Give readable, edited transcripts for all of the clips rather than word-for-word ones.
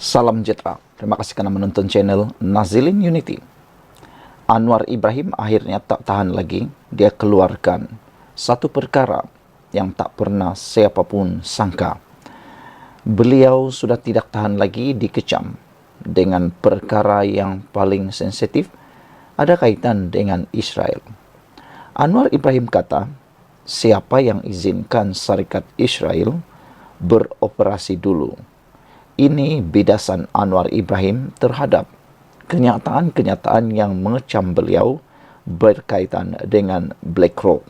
Salam sejahtera. Terima kasih karena menonton channel Nazilin Unity. Anwar Ibrahim akhirnya tak tahan lagi. Dia keluarkan satu perkara yang tak pernah siapapun sangka. Beliau sudah tidak tahan lagi dikecam dengan perkara yang paling sensitif ada kaitan dengan Israel. Anwar Ibrahim kata, siapa yang izinkan Syarikat Israel beroperasi dulu? Ini bidasan Anwar Ibrahim terhadap kenyataan-kenyataan yang mengecam beliau berkaitan dengan BlackRock.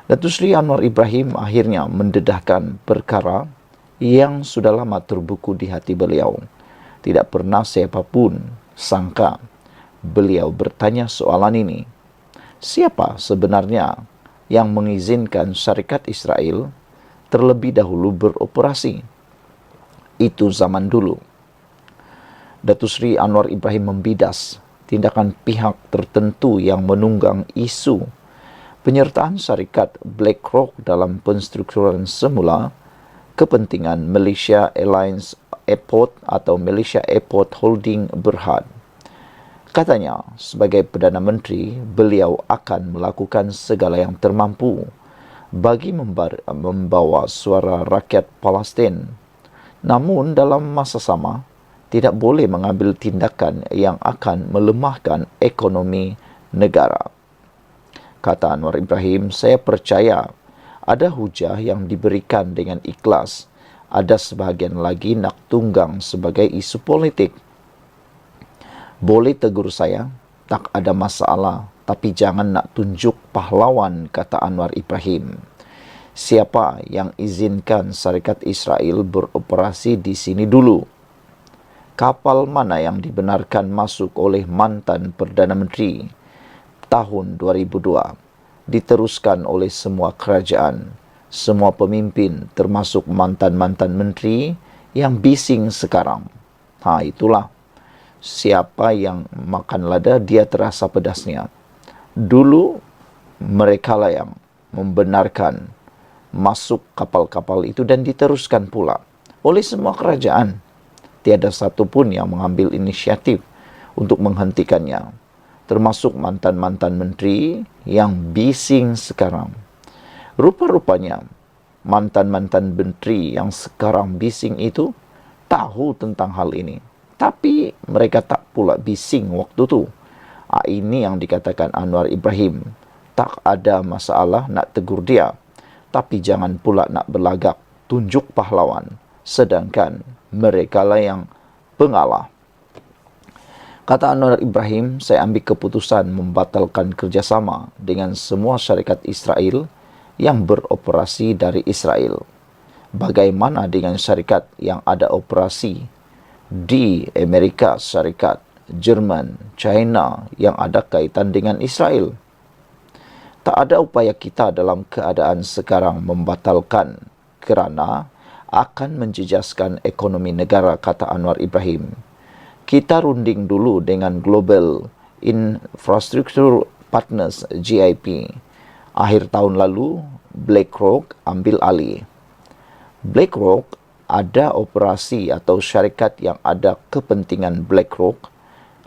Datuk Seri Anwar Ibrahim akhirnya mendedahkan perkara yang sudah lama terbuku di hati beliau. Tidak pernah siapapun sangka beliau bertanya soalan ini. Siapa sebenarnya yang mengizinkan Syarikat Israel terlebih dahulu beroperasi? Itu zaman dulu. Datuk Seri Anwar Ibrahim membidas tindakan pihak tertentu yang menunggang isu penyertaan syarikat BlackRock dalam penstrukturan semula kepentingan Malaysia Airlines Airport atau Malaysia Airport Holding Berhad. Katanya, sebagai Perdana Menteri, beliau akan melakukan segala yang termampu bagi membawa suara rakyat Palestin. Namun dalam masa sama, tidak boleh mengambil tindakan yang akan melemahkan ekonomi negara. Kata Anwar Ibrahim, saya percaya ada hujah yang diberikan dengan ikhlas. Ada sebahagian lagi nak tunggang sebagai isu politik. Boleh tegur saya, tak ada masalah. Tapi jangan nak tunjuk pahlawan, kata Anwar Ibrahim. Siapa yang izinkan Syarikat Israel beroperasi di sini dulu? Kapal mana yang dibenarkan masuk oleh mantan Perdana Menteri tahun 2002? Diteruskan oleh semua kerajaan, semua pemimpin termasuk mantan-mantan menteri yang bising sekarang. Itulah. Siapa yang makan lada, dia terasa pedasnya. Dulu merekalah yang membenarkan masuk kapal-kapal itu dan diteruskan pula oleh semua kerajaan. Tiada satu pun yang mengambil inisiatif untuk menghentikannya, termasuk mantan-mantan menteri yang bising sekarang. Rupa-rupanya mantan-mantan menteri yang sekarang bising itu tahu tentang hal ini, tapi mereka tak pula bising waktu itu. Ini yang dikatakan Anwar Ibrahim. Tak ada masalah nak tegur dia, tapi jangan pula nak berlagak, tunjuk pahlawan, sedangkan mereka lah yang pengalah. Kata Anwar Ibrahim, saya ambil keputusan membatalkan kerjasama dengan semua syarikat Israel yang beroperasi dari Israel. Bagaimana dengan syarikat yang ada operasi di Amerika Syarikat, Jerman, China yang ada kaitan dengan Israel? Tak ada upaya kita dalam keadaan sekarang membatalkan kerana akan menjejaskan ekonomi negara, kata Anwar Ibrahim. Kita runding dulu dengan Global Infrastructure Partners GIP. Akhir tahun lalu, BlackRock ambil alih. BlackRock ada operasi atau syarikat yang ada kepentingan BlackRock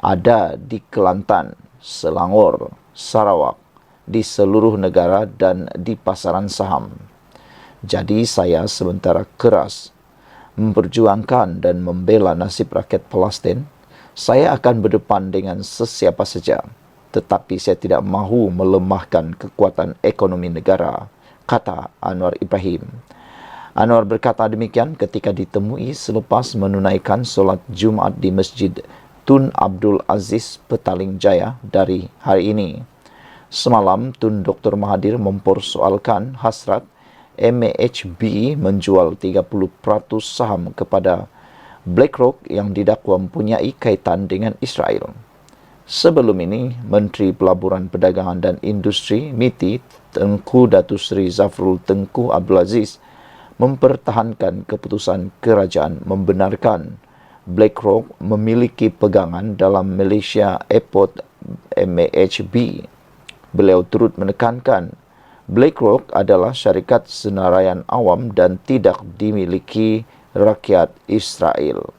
ada di Kelantan, Selangor, Sarawak, di seluruh negara dan di pasaran saham. Jadi saya sementara keras memperjuangkan dan membela nasib rakyat Palestin. Saya akan berdepan dengan sesiapa saja, tetapi saya tidak mahu melemahkan kekuatan ekonomi negara, kata Anwar Ibrahim. Anwar berkata demikian ketika ditemui selepas menunaikan solat Jumaat di Masjid Tun Abdul Aziz Petaling Jaya dari hari ini. Semalam, Tun Dr. Mahathir mempersoalkan hasrat MAHB menjual 30% saham kepada BlackRock yang didakwa mempunyai kaitan dengan Israel. Sebelum ini, Menteri Pelaburan Perdagangan dan Industri MITI Tengku Datuk Seri Zafrul Tengku Abdul Aziz mempertahankan keputusan kerajaan membenarkan BlackRock memiliki pegangan dalam Malaysia Airport MAHB. Beliau turut menekankan BlackRock adalah syarikat senaraian awam dan tidak dimiliki rakyat Israel.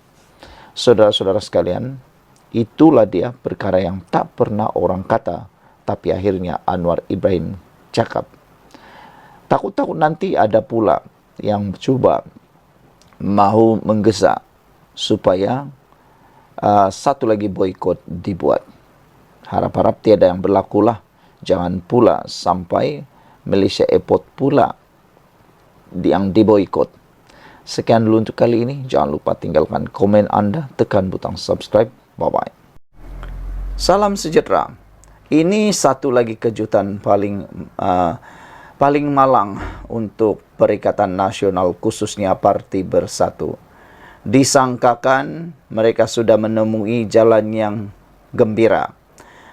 Saudara-saudara sekalian, itulah dia perkara yang tak pernah orang kata, tapi akhirnya Anwar Ibrahim cakap. Takut-takut nanti ada pula yang cuba mahu menggesa supaya satu lagi boikot dibuat. Harap-harap tiada yang berlakulah. Jangan pula sampai Malaysia Airport pula yang diboikot. Sekian dulu untuk kali ini. Jangan lupa tinggalkan komen anda, tekan butang subscribe. Bye-bye. Salam sejahtera. Ini satu lagi kejutan paling malang untuk Perikatan Nasional, khususnya Parti Bersatu. Disangkakan mereka sudah menemui jalan yang gembira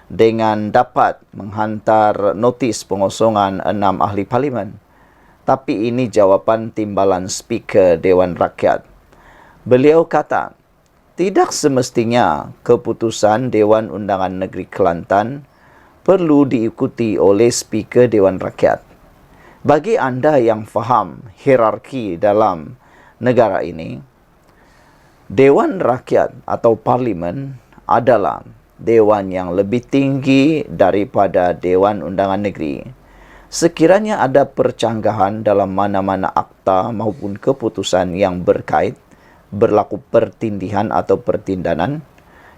dengan dapat menghantar notis pengosongan 6 ahli parlimen. Tapi ini jawapan timbalan Speaker Dewan Rakyat. Beliau kata, tidak semestinya keputusan Dewan Undangan Negeri Kelantan perlu diikuti oleh Speaker Dewan Rakyat. Bagi anda yang faham hierarki dalam negara ini, Dewan Rakyat atau Parlimen adalah dewan yang lebih tinggi daripada Dewan Undangan Negeri. Sekiranya ada percanggahan dalam mana-mana akta maupun keputusan yang berlaku pertindihan atau pertindanan,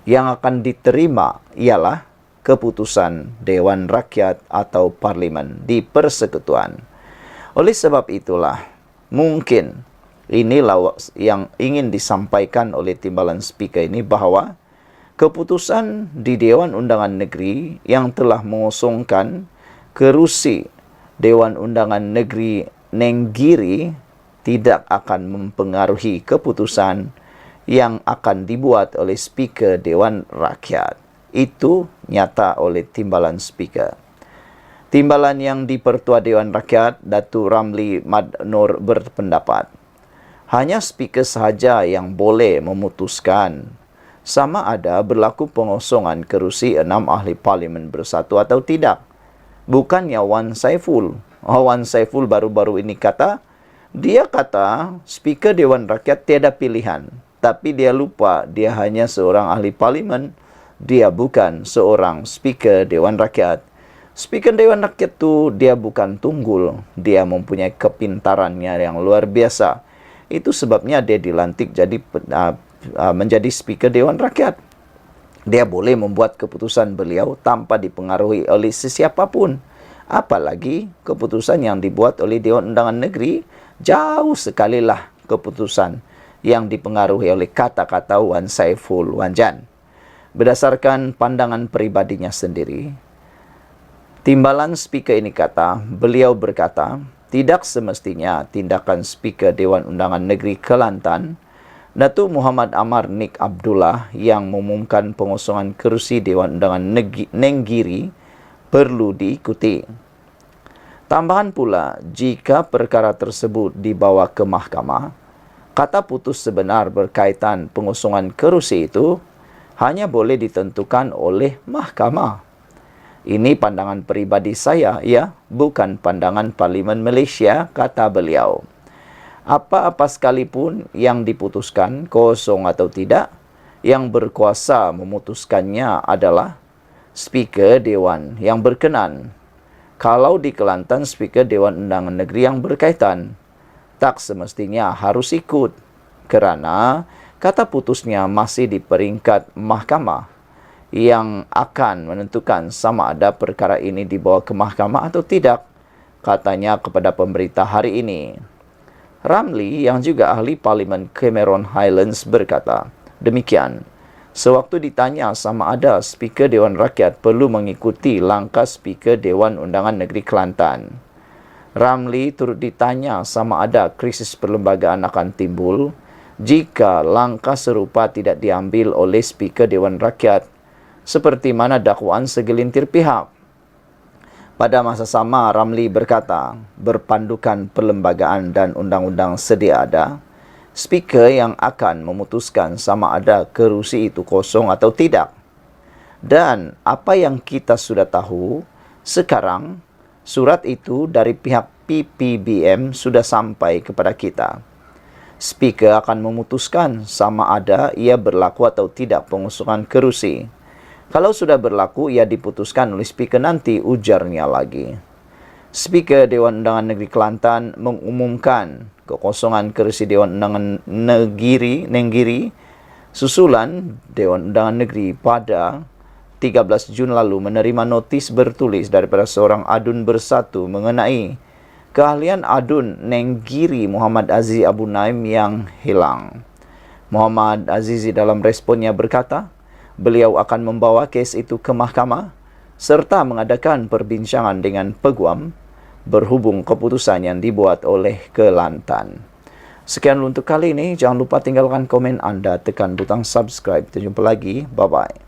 yang akan diterima ialah keputusan Dewan Rakyat atau Parlimen di Persekutuan. Oleh sebab itulah, mungkin inilah yang ingin disampaikan oleh timbalan Speaker ini, bahawa keputusan di Dewan Undangan Negeri yang telah mengosongkan kerusi Dewan Undangan Negeri Nenggiri tidak akan mempengaruhi keputusan yang akan dibuat oleh Speaker Dewan Rakyat. Itu nyata oleh timbalan Speaker. Timbalan yang di-Pertua Dewan Rakyat, Datuk Ramli Mad Noor, berpendapat, hanya Speaker sahaja yang boleh memutuskan sama ada berlaku pengosongan kerusi 6 ahli parlimen bersatu atau tidak. Bukannya Wan Saiful. Wan Saiful baru-baru ini kata, dia kata Speaker Dewan Rakyat tiada pilihan. Tapi dia lupa dia hanya seorang ahli parlimen. Dia bukan seorang Speaker Dewan Rakyat. Speaker Dewan Rakyat tu dia bukan tunggul. Dia mempunyai kepintarannya yang luar biasa. Itu sebabnya dia dilantik jadi menjadi Speaker Dewan Rakyat. Dia boleh membuat keputusan beliau tanpa dipengaruhi oleh sesiapapun. Apalagi keputusan yang dibuat oleh Dewan Undangan Negeri, jauh sekali lah keputusan yang dipengaruhi oleh kata-kata Wan Saiful Wanjan. Berdasarkan pandangan pribadinya sendiri, timbalan Speaker ini beliau berkata, tidak semestinya tindakan Speaker Dewan Undangan Negeri Kelantan, Datuk Muhammad Amar Nik Abdullah, yang mengumumkan pengosongan kerusi Dewan Undangan Nenggiri perlu diikuti. Tambahan pula, jika perkara tersebut dibawa ke mahkamah, kata putus sebenar berkaitan pengosongan kerusi itu hanya boleh ditentukan oleh mahkamah. Ini pandangan pribadi saya, ya, bukan pandangan Parlimen Malaysia, kata beliau. Apa-apa sekalipun yang diputuskan, kosong atau tidak, yang berkuasa memutuskannya adalah Speaker Dewan yang berkenan. Kalau di Kelantan, Speaker Dewan Undangan Negeri yang berkaitan, tak semestinya harus ikut, kerana kata putusnya masih di peringkat mahkamah yang akan menentukan sama ada perkara ini dibawa ke mahkamah atau tidak, katanya kepada pemberita hari ini. Ramli, yang juga ahli Parlimen Cameron Highlands, berkata demikian sewaktu ditanya sama ada Speaker Dewan Rakyat perlu mengikuti langkah Speaker Dewan Undangan Negeri Kelantan. Ramli turut ditanya sama ada krisis perlembagaan akan timbul jika langkah serupa tidak diambil oleh Speaker Dewan Rakyat, seperti mana dakwaan segelintir pihak. Pada masa sama, Ramli berkata, berpandukan perlembagaan dan undang-undang sedia ada, Speaker yang akan memutuskan sama ada kerusi itu kosong atau tidak. Dan apa yang kita sudah tahu, sekarang surat itu dari pihak PPBM sudah sampai kepada kita. Speaker akan memutuskan sama ada ia berlaku atau tidak pengusungan kerusi. Kalau sudah berlaku, ia diputuskan oleh Speaker nanti, ujarnya lagi. Speaker Dewan Undangan Negeri Kelantan mengumumkan kekosongan kerusi Dewan Undangan Nenggiri susulan Dewan Undangan Negeri pada 13 Jun lalu menerima notis bertulis daripada seorang adun bersatu mengenai keahlian adun Nenggiri Muhammad Azizi Abu Naim yang hilang. Muhammad Azizi dalam responnya berkata, beliau akan membawa kes itu ke mahkamah serta mengadakan perbincangan dengan peguam berhubung keputusan yang dibuat oleh Kelantan. Sekian untuk kali ini. Jangan lupa tinggalkan komen anda, tekan butang subscribe. Kita jumpa lagi. Bye-bye.